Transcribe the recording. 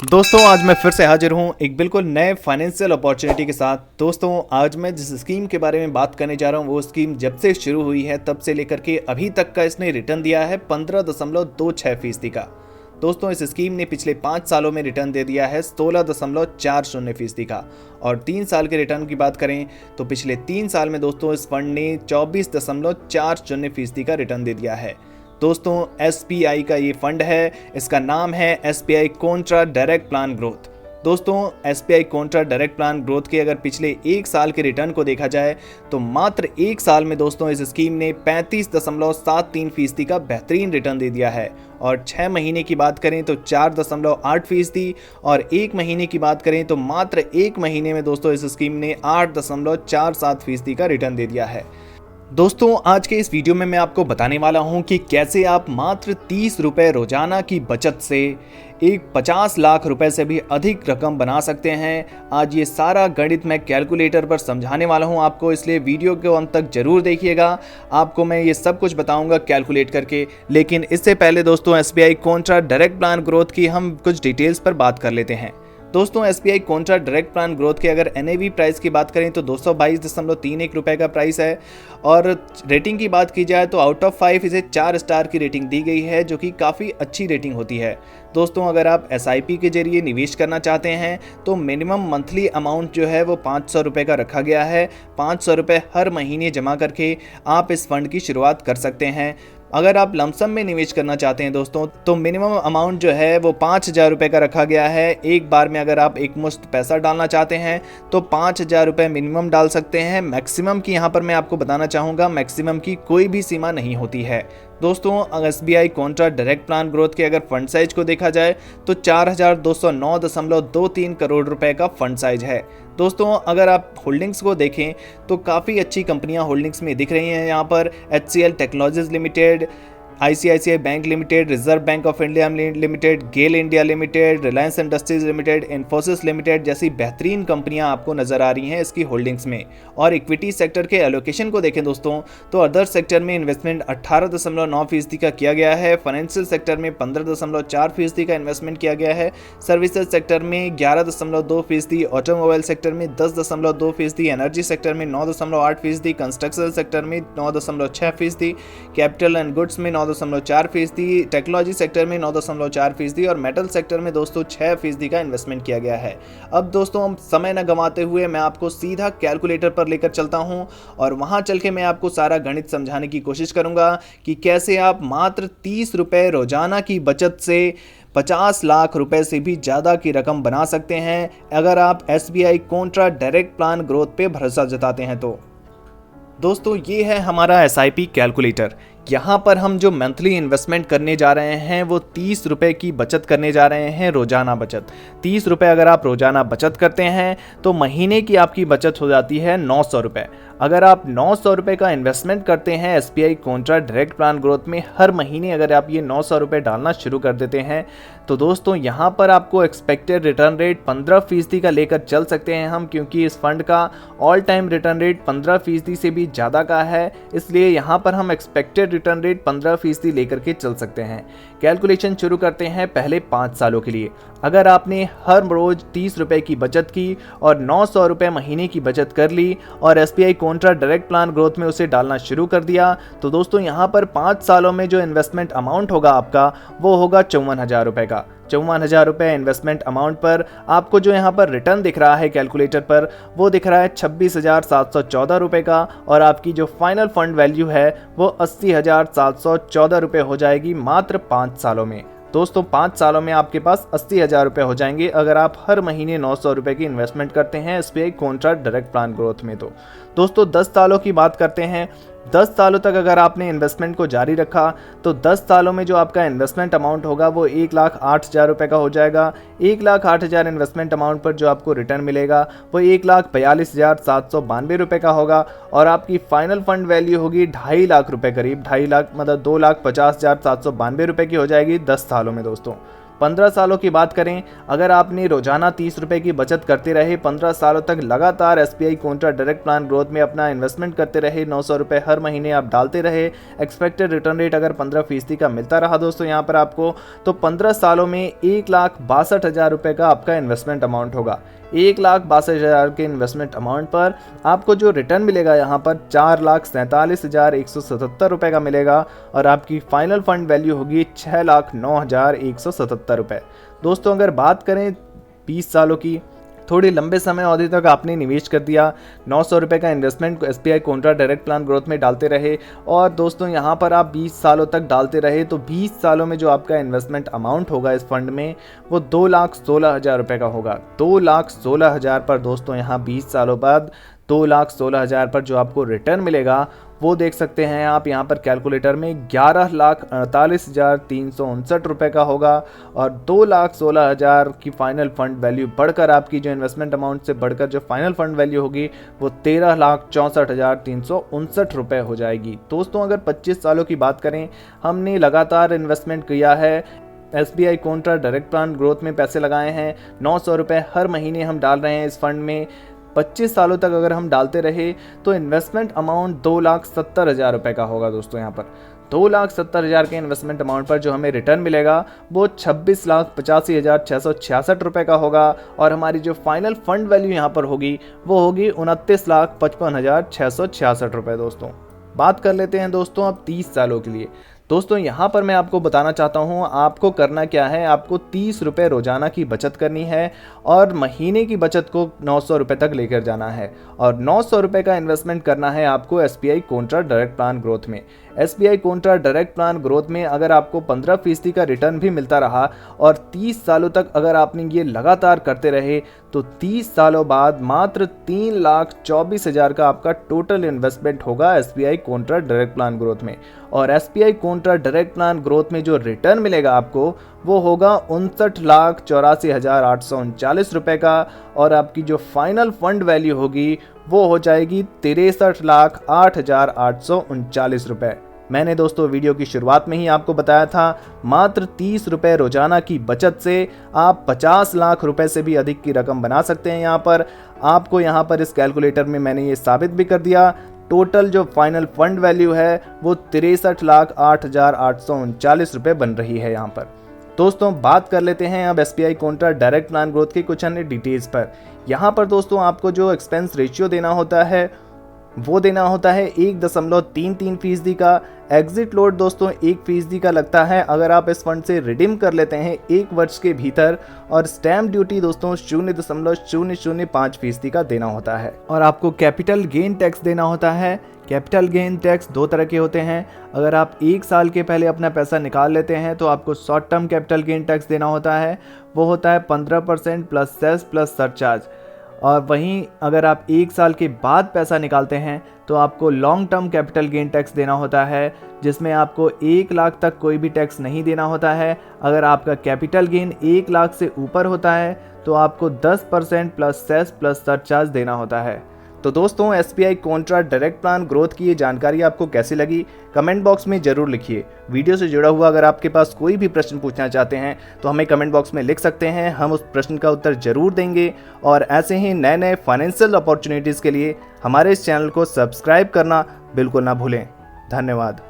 दोस्तों आज मैं फिर से हाजिर हूं एक बिल्कुल नए फाइनेंशियल अपॉर्चुनिटी के साथ। दोस्तों आज मैं जिस स्कीम के बारे में बात करने जा रहा हूं वो स्कीम जब से शुरू हुई है तब से लेकर के अभी तक का इसने रिटर्न दिया है 15.26% का। दोस्तों इस स्कीम ने पिछले 5 सालों में रिटर्न दे दिया है 16.40% का। और 3 साल के रिटर्न की बात करें तो पिछले 3 साल में दोस्तों इस फंड ने 24.40% का रिटर्न दे दिया है। दोस्तों SBI का ये फंड है, इसका नाम है SBI Contra direct plan growth. दोस्तों SBI Contra direct plan growth के अगर पिछले 1 साल के रिटर्न को देखा जाए तो मात्र 1 साल में दोस्तों इस स्कीम ने 35.73% का बेहतरीन रिटर्न दे दिया है। और 6 महीने की बात करें तो 4.8% और 1 महीने की बात करें तो मात्र 1 महीने में दोस्तों इस स्कीम ने 8.47% का रिटर्न दे दिया है। दोस्तों आज के इस वीडियो में मैं आपको बताने वाला हूं कि कैसे आप मात्र 30 रुपये रोजाना की बचत से एक 50 लाख रुपए से भी अधिक रकम बना सकते हैं। आज ये सारा गणित मैं कैलकुलेटर पर समझाने वाला हूं आपको, इसलिए वीडियो के अंत तक जरूर देखिएगा। आपको मैं ये सब कुछ बताऊंगा कैलकुलेट करके। लेकिन इससे पहले दोस्तों SBI Contra direct plan growth की हम कुछ डिटेल्स पर बात कर लेते हैं। दोस्तों SBI Contra direct plan growth के अगर NAV प्राइस की बात करें तो 222.31 रुपये का प्राइस है। और रेटिंग की बात की जाए तो आउट ऑफ 5 इसे 4 स्टार की रेटिंग दी गई है, जो कि काफ़ी अच्छी रेटिंग होती है। दोस्तों अगर आप SIP के जरिए निवेश करना चाहते हैं तो मिनिमम मंथली अमाउंट जो है वो 500 रुपये का रखा गया है। 500 रुपये हर महीने जमा करके आप इस फंड की शुरुआत कर सकते हैं। अगर आप लमसम में निवेश करना चाहते हैं दोस्तों तो मिनिमम अमाउंट जो है वो 5,000 रुपये का रखा गया है। एक बार में अगर आप एक मुश्त पैसा डालना चाहते हैं तो 5,000 रुपये मिनिमम डाल सकते हैं। मैक्सिमम की यहाँ पर मैं आपको बताना चाहूँगा, मैक्सिमम की कोई भी सीमा नहीं होती है। दोस्तों SBI Contra direct plan growth के अगर फंड साइज को देखा जाए तो 4,209.23 करोड़ रुपए का फंड साइज है। दोस्तों अगर आप होल्डिंग्स को देखें तो काफ़ी अच्छी कंपनियां होल्डिंग्स में दिख रही हैं। यहाँ पर HCL technologies limited, ICICI bank limited, reserve bank of India limited, GAIL India limited, Reliance industries limited, Infosys limited जैसी बेहतरीन कंपनियां आपको नजर आ रही हैं इसकी होल्डिंग्स में। और इक्विटी सेक्टर के एलोकेशन को देखें दोस्तों तो अदर सेक्टर में इन्वेस्टमेंट 18.9% का किया गया है, फाइनेंशियल सेक्टर में 15.4% का इन्वेस्टमेंट किया गया है, सर्विसेज सेक्टर में 11.2%, ऑटोमोबाइल सेक्टर में 10.2%, एनर्जी सेक्टर में 9.8%, कंस्ट्रक्शन सेक्टर में 9.6%, कैपिटल एंड गुड्स में 9.4%, टेक्नोलॉजी सेक्टर में 9.4% और मेटल सेक्टर में दोस्तों 6% का इन्वेस्टमेंट किया गया है। अब दोस्तों हम समय न गंवाते हुए मैं आपको सीधा कैलकुलेटर पर लेकर चलता हूं और वहां चल के मैं आपको सारा गणित समझाने की कोशिश करूंगा कि कैसे आप मात्र 30 रुपये रोजाना की बचत से 50 लाख रुपए से भी ज़्यादा की रकम बना सकते हैं अगर आप SBI Contra direct plan growth पे भरोसा जताते हैं तो। दोस्तों ये है हमारा SIP कैलकुलेटर। यहाँ पर हम जो मंथली इन्वेस्टमेंट करने जा रहे हैं वो 30 रुपये की बचत करने जा रहे हैं, रोजाना बचत। 30 रुपये अगर आप रोजाना बचत करते हैं तो महीने की आपकी बचत हो जाती है 900 रुपये। अगर आप 900 रुपये का इन्वेस्टमेंट करते हैं SBI Contra direct plan growth में, हर महीने अगर आप ये 900 रुपये डालना शुरू कर देते हैं तो दोस्तों यहाँ पर आपको एक्सपेक्टेड रिटर्न रेट 15% का लेकर चल सकते हैं हम, क्योंकि इस फंड का ऑल टाइम रिटर्न रेट 15% से भी ज़्यादा का है। इसलिए यहाँ पर हम एक्सपेक्टेड रिटर्न रेट 15% लेकर के चल सकते हैं। कैलकुलेशन शुरू करते हैं पहले 5 सालों के लिए। अगर आपने हर रोज 30 रुपये की बचत की और 900 रुपये महीने की बचत कर ली और SBI Contra direct plan growth में उसे डालना शुरू कर दिया तो दोस्तों यहाँ पर 5 सालों में जो इन्वेस्टमेंट अमाउंट होगा आपका वो होगा 54,000 रुपये का। 54,000 रुपये इन्वेस्टमेंट अमाउंट पर आपको जो यहाँ पर रिटर्न दिख रहा है कैलकुलेटर पर वो दिख रहा है 26,714 रुपये का। और आपकी जो फाइनल फंड वैल्यू है वो 80,714 रुपये हो जाएगी मात्र 5 सालों में। दोस्तों 5 सालों में आपके पास 80,000 रुपये हो जाएंगे अगर आप हर महीने 900 रुपये की इन्वेस्टमेंट करते हैं SBI Contra direct plan growth में। तो दोस्तों 10 सालों की बात करते हैं। 10 सालों तक अगर आपने इन्वेस्टमेंट को जारी रखा तो 10 सालों में जो आपका इन्वेस्टमेंट अमाउंट होगा वो 1,08,000 रुपये का हो जाएगा। 1,08,000 इन्वेस्टमेंट अमाउंट पर जो आपको रिटर्न मिलेगा वो 1,42,792 रुपये का होगा। और आपकी फाइनल फंड वैल्यू होगी 2.5 लाख रुपये, करीब 2.5 लाख मतलब 2,50,792 रुपये की हो जाएगी 10 सालों में। दोस्तों 15 सालों की बात करें, अगर आपने रोजाना 30 रुपये की बचत करते रहे 15 सालों तक लगातार SBI contra direct plan growth में अपना इन्वेस्टमेंट करते रहे, 900 रुपये हर महीने आप डालते रहे, एक्सपेक्टेड रिटर्न रेट अगर 15% का मिलता रहा दोस्तों यहाँ पर आपको, तो 15 सालों में 1,62,000 रुपये का आपका इन्वेस्टमेंट अमाउंट होगा। 1,62,000 के इन्वेस्टमेंट अमाउंट पर आपको जो रिटर्न मिलेगा यहाँ पर 4,47,177 रुपये का मिलेगा और आपकी फाइनल फंड वैल्यू होगी 6,09,177 रुपये। दोस्तों अगर बात करें 20 सालों की, थोड़ी लंबे समय अवधि तक आपने निवेश कर दिया, 900 रुपये का investment SBI contra direct plan growth में डालते रहे और दोस्तों यहाँ पर आप 20 सालों तक डालते रहे, तो 20 सालों में जो आपका इन्वेस्टमेंट अमाउंट होगा इस फंड में वो 2,16,000 रुपये का होगा। 2,16,000 पर दोस्तों यहाँ 20 सालों बाद 2,16,000 पर जो आपको रिटर्न मिलेगा वो देख सकते हैं आप यहाँ पर कैलकुलेटर में 11,48,359 रुपये का होगा और 2,16,000 की फाइनल फंड वैल्यू बढ़कर आपकी जो इन्वेस्टमेंट अमाउंट से बढ़कर जो फाइनल फंड वैल्यू होगी वो 13,64,359 रुपये हो जाएगी। दोस्तों अगर 25 सालों की बात करें, हमने लगातार इन्वेस्टमेंट किया है, SBI contra direct plan growth में पैसे लगाए हैं, 900 रुपये हर महीने हम डाल रहे हैं इस फंड में, 25 सालों तक अगर हम डालते रहे तो इन्वेस्टमेंट अमाउंट 2,70,000 रुपये का होगा। दोस्तों यहाँ पर 2,70,000 के इन्वेस्टमेंट अमाउंट पर जो हमें रिटर्न मिलेगा वो 26,85,666 रुपये का होगा और हमारी जो फाइनल फंड वैल्यू यहाँ पर होगी वो होगी 29,55,666 रुपये। दोस्तों बात कर लेते हैं दोस्तों अब 30 सालों के लिए। दोस्तों यहाँ पर मैं आपको बताना चाहता हूँ आपको करना क्या है, आपको 30 रुपये रोजाना की बचत करनी है और महीने की बचत को 900 रुपये तक लेकर जाना है और 900 रुपये का इन्वेस्टमेंट करना है आपको SBI contra direct plan growth में। SBI contra direct plan growth में अगर आपको 15% का रिटर्न भी मिलता रहा और 30 सालों तक अगर आपने ये लगातार करते रहे तो 30 सालों बाद मात्र 3,24,000 का आपका टोटल इन्वेस्टमेंट होगा SBI contra direct plan growth में और SBI contra direct plan growth में जो रिटर्न मिलेगा आपको वो होगा 59,84,839 रुपये का और आपकी जो फाइनल फंड वैल्यू होगी वो हो जाएगी 63,08,839 रुपये। मैंने दोस्तों वीडियो की शुरुआत में ही आपको बताया था मात्र 30 रुपये रोजाना की बचत से आप 50 लाख रुपए से भी अधिक की रकम बना सकते हैं। यहाँ पर आपको यहाँ पर इस कैलकुलेटर में मैंने ये साबित भी कर दिया। टोटल जो फाइनल फंड वैल्यू है वो 63,08,839 रुपये बन रही है यहाँ पर। दोस्तों बात कर लेते हैं अब SBI contra direct plan growth की कुछ अन्य डिटेल्स पर। यहाँ पर दोस्तों आपको जो एक्सपेंस रेशियो देना होता है वो देना होता है 1.33% का। एग्जिट लोड दोस्तों 1% का लगता है अगर आप इस फंड से रिडीम कर लेते हैं 1 वर्ष के भीतर और स्टैम्प ड्यूटी दोस्तों 0.005% का देना होता है और आपको कैपिटल गेन टैक्स देना होता है। कैपिटल गेन टैक्स 2 तरह के होते हैं। अगर आप 1 साल के पहले अपना पैसा निकाल लेते हैं तो आपको short term capital gain tax देना होता है, वो होता है 15% प्लस सेस प्लस सरचार्ज। और वहीं अगर आप 1 साल के बाद पैसा निकालते हैं तो आपको long term capital gain tax देना होता है, जिसमें आपको 1 लाख तक कोई भी टैक्स नहीं देना होता है। अगर आपका कैपिटल गेन 1 लाख से ऊपर होता है तो आपको 10% प्लस सेस प्लस सरचार्ज देना होता है। तो दोस्तों SBI contra direct plan growth की ये जानकारी आपको कैसी लगी कमेंट बॉक्स में ज़रूर लिखिए। वीडियो से जुड़ा हुआ अगर आपके पास कोई भी प्रश्न पूछना चाहते हैं तो हमें कमेंट बॉक्स में लिख सकते हैं, हम उस प्रश्न का उत्तर ज़रूर देंगे। और ऐसे ही नए नए फाइनेंशियल अपॉर्चुनिटीज़ के लिए हमारे इस चैनल को सब्सक्राइब करना बिल्कुल ना भूलें। धन्यवाद।